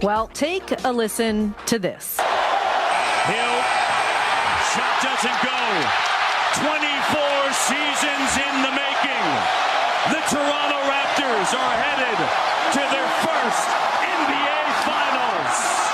Well, take a listen to this. Hill, shot doesn't go. 24 seasons in the making. The Toronto Raptors are headed to their first NBA Finals.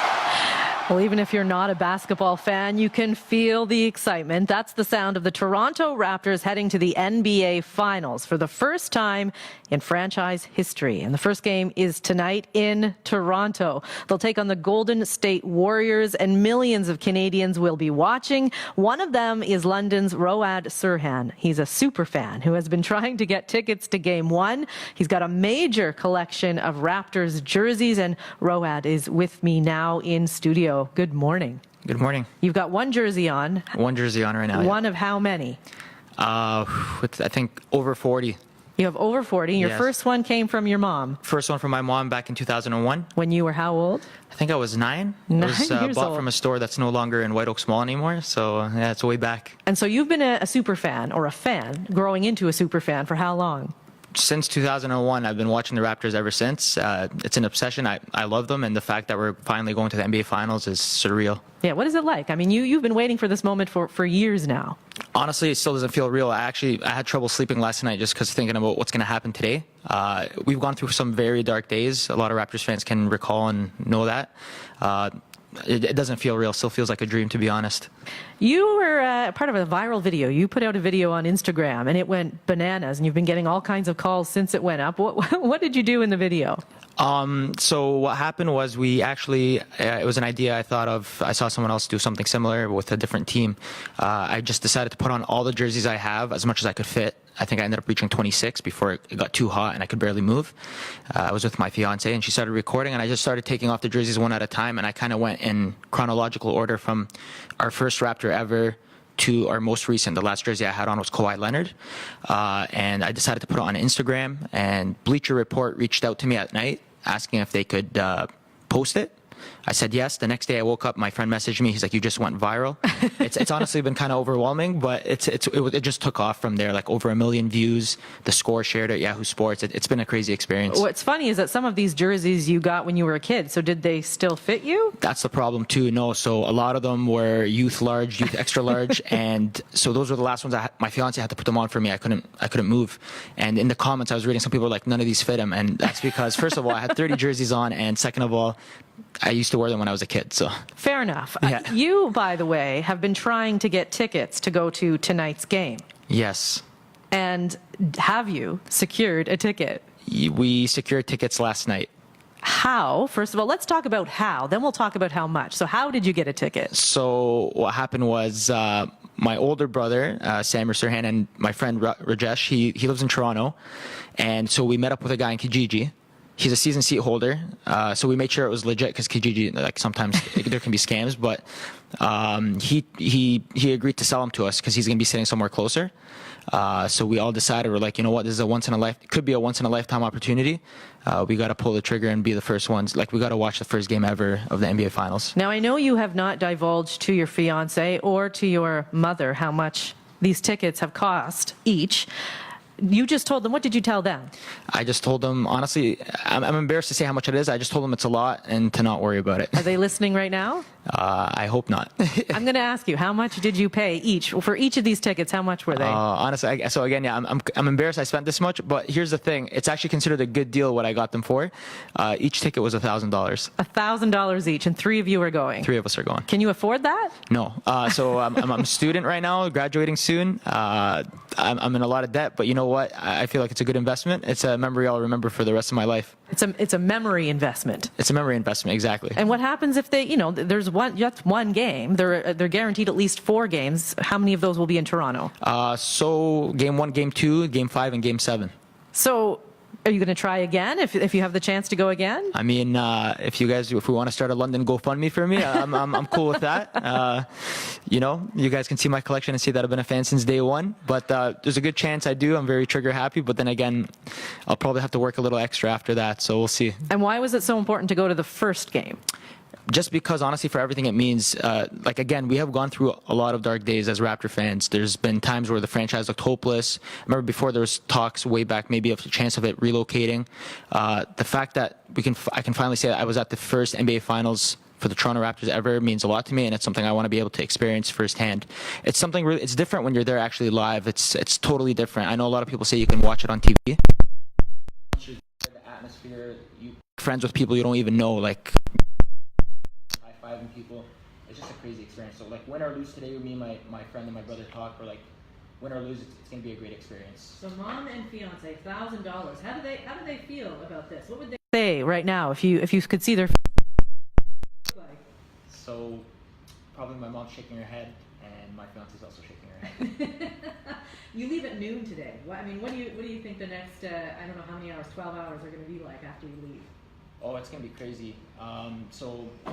Well, even if you're not a basketball fan, you can feel the excitement. That's the sound of the Toronto Raptors heading to the NBA Finals for the first time in franchise history. And the first game is tonight in Toronto. They'll take on the Golden State Warriors, and millions of Canadians will be watching. One of them is London's Rawad Serhan. He's a super fan who has been trying to get tickets to Game 1. He's got a major collection of Raptors jerseys, and Rawad is with me now in studio. Good morning. Good morning. You've got one jersey on. One jersey on right now. One of how many? I think over 40. You have over 40. Your first one came from your mom. First one from my mom back in 2001. When you were how old? I think I was 9. 9 it was years bought old. from a store that's no longer in White Oaks Mall anymore. So yeah, it's way back. And so you've been a super fan, or a fan, growing into a super fan for how long? Since 2001, I've been watching the Raptors ever since. It's an obsession. I love them, and the fact that we're finally going to the NBA Finals is surreal. Yeah, what is it like? I mean, you've been waiting for this moment for years now. Honestly, it still doesn't feel real. I had trouble sleeping last night just because thinking about what's going to happen today. We've gone through some very dark days. A lot of Raptors fans can recall and know that. It doesn't feel real. Still feels like a dream, to be honest. You were part of a viral video. You put out a video on Instagram, and it went bananas, and you've been getting all kinds of calls since it went up. What did you do in the video? So what happened was it was an idea I thought of. I saw someone else do something similar with a different team. I just decided to put on all the jerseys I have as much as I could fit. I think I ended up reaching 26 before it got too hot and I could barely move. I was with my fiance and she started recording, and I just started taking off the jerseys one at a time, and I kind of went in chronological order from our first Raptor ever to our most recent. The last jersey I had on was Kawhi Leonard. And I decided to put it on Instagram, and Bleacher Report reached out to me at night asking if they could post it. I said yes. The next day I woke up, my friend messaged me. He's like, "You just went viral." It's honestly been kind of overwhelming, but it just took off from there. Like over 1 million views. The Score shared it. Yahoo Sports. It's been a crazy experience. What's funny is that some of these jerseys you got when you were a kid. So did they still fit you? That's the problem too. No, so a lot of them were youth large, youth extra large, and so those were the last ones. My fiance had to put them on for me. I couldn't move. And in the comments, I was reading, some people were like, "None of these fit him," and that's because first of all, I had 30 jerseys on, and second of all, I used to wear them when I was a kid. So fair enough. Yeah. You, by the way, have been trying to get tickets to go to tonight's game. Yes. And have you secured a ticket? We secured tickets last night. How? First of all, let's talk about how. Then we'll talk about how much. So how did you get a ticket? So what happened was my older brother, Rawad Serhan, and my friend Rajesh, he lives in Toronto. And so we met up with a guy in Kijiji. He's a season seat holder, so we made sure it was legit, because Kijiji, like, sometimes there can be scams. But he agreed to sell them to us because he's going to be sitting somewhere closer. So we all decided, we're like, you know what, this is could be a once in a lifetime opportunity. We got to pull the trigger and be the first ones. Like, we got to watch the first game ever of the NBA Finals. Now, I know you have not divulged to your fiance or to your mother how much these tickets have cost each. You just told them. What did you tell them? I just told them, honestly, I'm embarrassed to say how much it is. I just told them it's a lot and to not worry about it. Are they listening right now? I hope not. I'm going to ask you, how much did you pay each? For each of these tickets, how much were they? Honestly, so again, yeah, I'm embarrassed I spent this much, but here's the thing. It's actually considered a good deal what I got them for. Each ticket was $1,000. $1,000 each, and 3 of you are going. 3 of us are going. Can you afford that? No. So I'm a student right now, graduating soon. I'm in a lot of debt, but you know what? I feel like it's a good investment. It's a memory I'll remember for the rest of my life. It's a memory investment. It's a memory investment, exactly. And what happens if they, that's one game. They're guaranteed at least 4 games. How many of those will be in Toronto? So Game 1, Game 2, Game 5, and Game 7. So are you going to try again if you have the chance to go again? I mean, if we want to start a London GoFundMe for me, I'm cool with that. You guys can see my collection and see that I've been a fan since day one. But there's a good chance I do. I'm very trigger happy. But then again, I'll probably have to work a little extra after that. So we'll see. And why was it so important to go to the first game? Just because, honestly, for everything it means, like, again, we have gone through a lot of dark days as Raptor fans. There's been times where the franchise looked hopeless. I remember before there was talks way back, maybe of a chance of it relocating. The fact that I can finally say that I was at the first NBA Finals for the Toronto Raptors ever means a lot to me, and it's something I want to be able to experience firsthand. It's something really, it's different when you're there actually live. It's totally different. I know a lot of people say you can watch it on TV. The atmosphere, you friends with people you don't even know, like high-fiving people. It's just a crazy experience. So like, win or lose today, with me and my friend and my brother talk, we're like, win or lose, it's going to be a great experience. So mom and fiance, $1,000. How do they feel about this? What would they say right now if you could see their face? So probably my mom's shaking her head, and my fiance's also shaking her head. You leave at noon today. I mean, what do you think the next I don't know how many hours, 12 hours are going to be like after you leave? Oh, it's going to be crazy. So I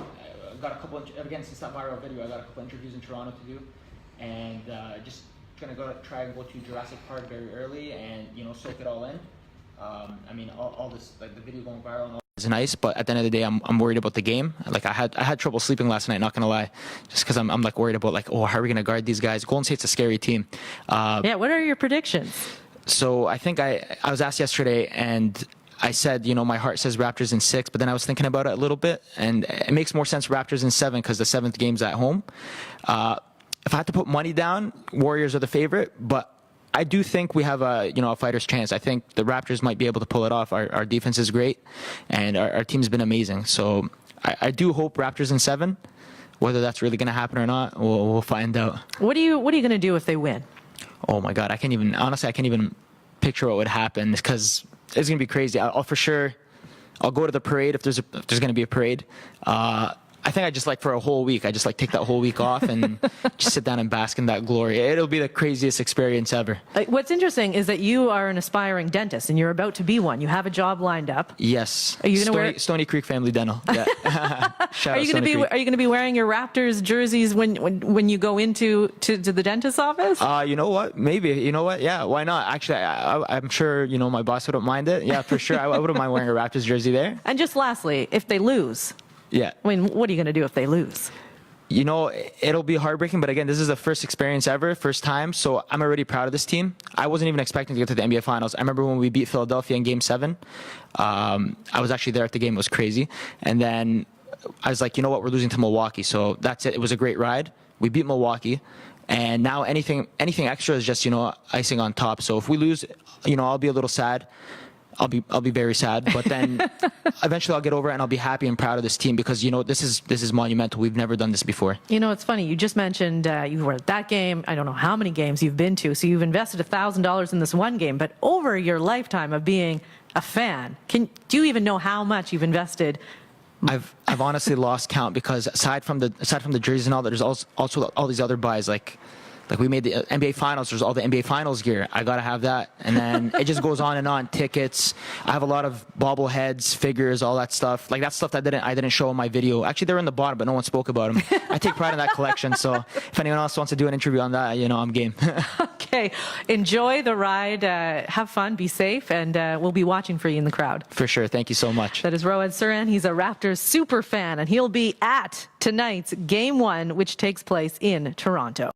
got a couple, again, since that viral video, I got a couple interviews in Toronto to do, and just going to try and go to Jurassic Park very early and, soak it all in. I mean, all this, like the video going viral and all is nice, but at the end of the day, I'm worried about the game. Like I had trouble sleeping last night, not gonna lie, just because I'm like worried about like, how are we gonna guard these guys? Golden State's a scary team. Yeah, what are your predictions? So I think I was asked yesterday, and I said, my heart says Raptors in 6, but then I was thinking about it a little bit, and it makes more sense Raptors in 7 because the 7th game's at home. If I had to put money down, Warriors are the favorite, but I do think we have a fighter's chance. I think the Raptors might be able to pull it off. Our defense is great, and our team's been amazing. So I do hope Raptors in 7. Whether that's really going to happen or not, we'll find out. What are you going to do if they win? Oh my God, I can't even picture what would happen because it's going to be crazy. I'll for sure, I'll go to the parade if there's going to be a parade. I think I just for a whole week, I just take that whole week off and just sit down and bask in that glory. It'll be the craziest experience ever. What's interesting is that you are an aspiring dentist and you're about to be one. You have a job lined up. Yes. Are you going to Stony Creek Family Dental. Yeah. Are you going to be wearing your Raptors jerseys when you go into the dentist's office? You know what? Maybe. You know what? Yeah. Why not? Actually, I'm sure my boss wouldn't mind it. Yeah, for sure. I wouldn't mind wearing a Raptors jersey there. And just lastly, if they lose. Yeah. I mean, what are you going to do if they lose? It'll be heartbreaking, but again, this is the first experience ever, first time, so I'm already proud of this team. I wasn't even expecting to get to the NBA Finals. I remember when we beat Philadelphia in Game 7. I was actually there at the game. It was crazy. And then I was like, you know what? We're losing to Milwaukee, so that's it. It was a great ride. We beat Milwaukee. And now anything extra is just, icing on top. So if we lose, I'll be a little sad. I'll be very sad, but then eventually I'll get over it and I'll be happy and proud of this team because this is monumental. We've never done this before. It's funny. You just mentioned you were at that game. I don't know how many games you've been to. So you've invested $1,000 in this one game, but over your lifetime of being a fan, do you even know how much you've invested? I've honestly lost count because aside from the jerseys and all that, there's also all these other buys like we made the NBA Finals. There's all the NBA Finals gear. I gotta have that, and then it just goes on and on. Tickets. I have a lot of bobbleheads, figures, all that stuff. Like that stuff that I didn't show in my video. Actually, they're in the bottom, but no one spoke about them. I take pride in that collection. So if anyone else wants to do an interview on that, I'm game. Okay, enjoy the ride. Have fun. Be safe, and we'll be watching for you in the crowd. For sure. Thank you so much. That is Rawad Serhan. He's a Raptors super fan, and he'll be at tonight's Game 1, which takes place in Toronto.